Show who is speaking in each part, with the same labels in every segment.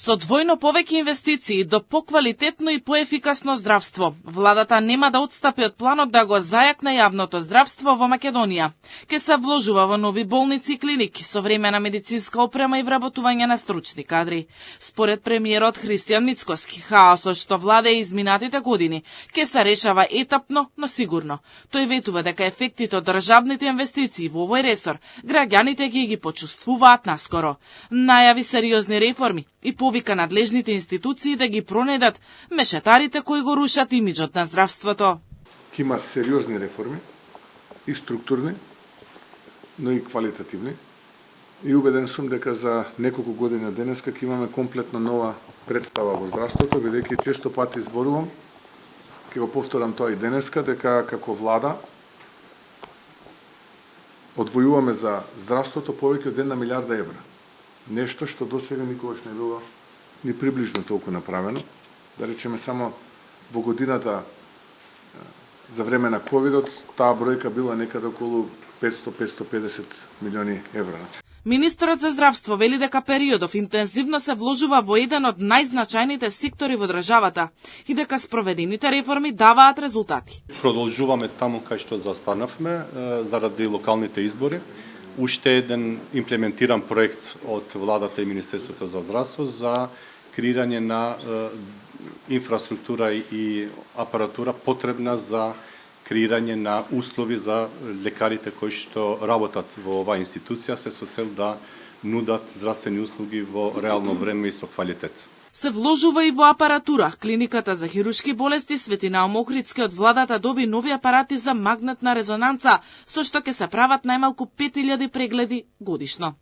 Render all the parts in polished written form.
Speaker 1: Со двојно повеќе инвестиции до поквалитетно и поефикасно здравство, владата нема да отстапи од планот да го зајакне јавното здравство во Македонија. Ке се вложува во нови болници и клиники, современа медицинска опрема и вработување на стручни кадри. Според премиерот Христијан Мицкоски, хаосот што владе изминатите години ке се решава етапно, но сигурно. Тој ветува дека ефектите од државните инвестиции во овој ресор граѓаните ги почувствуваат наскоро. Најави сериозни реформи и повика надлежните институции да ги пронедат мешетарите кои го рушат имиджот на здравството.
Speaker 2: Има сериозни реформи, и структурни, но и квалитативни. И убеден сум дека за неколку години денеска ќе имаме комплетно нова представа во здравството, бидејќи често пати зборувам, ќе го повторам тоа и денеска, дека како влада одвојуваме за здравството повеќе од 1 милиарда евра. Нешто што досега никогаш не било ни приближно толку направено. Да речеме само во годината за време на ковидот, таа бројка била некаде околу 500-550 милиони евра.
Speaker 1: Министерот за здравство вели дека периодов интензивно се вложува во еден од најзначајните сектори во државата и дека спроведените реформи даваат резултати.
Speaker 3: Продолжуваме таму кај што застанавме заради локалните избори. Уште еден имплементиран проект од владата и Министерството за здравство за креирање на инфраструктура и апаратура потребна за креирање на услови за лекарите кои што работат во оваа институција се со цел да нудат здравствени услуги во реално време и со квалитет.
Speaker 1: Се вложува и во апаратура. Клиниката за хируршки болести Свети Наум Охридски од владата доби нови апарати за магнетна резонанца, со што ќе се прават најмалку 5000 прегледи годишно.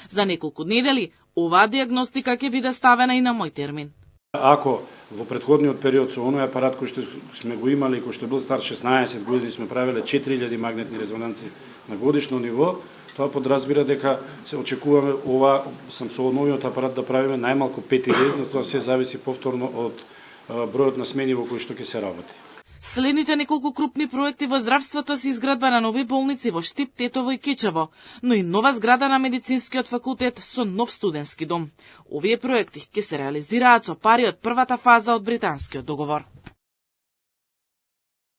Speaker 1: За неколку недели оваа диагностика ќе биде ставена и на мој термин.
Speaker 4: Ако во претходниот период со оној апарат кој што сме го имали, кој што бил стар 16 години, сме правеле 4000 магнетни резонанци на годишно ниво, тоа подразбира дека се очекуваме ова сам со новиот апарат да правиме најмалку 5000, но тоа се зависи повторно од бројот на смени во кои што ќе се работи.
Speaker 1: Следните неколку крупни проекти во здравството се изградба на нови болници во Штип, Тетово и Кечево, но и нова зграда на медицинскиот факултет со нов студентски дом. Овие проекти ќе се реализираат со пари од првата фаза од британскиот договор.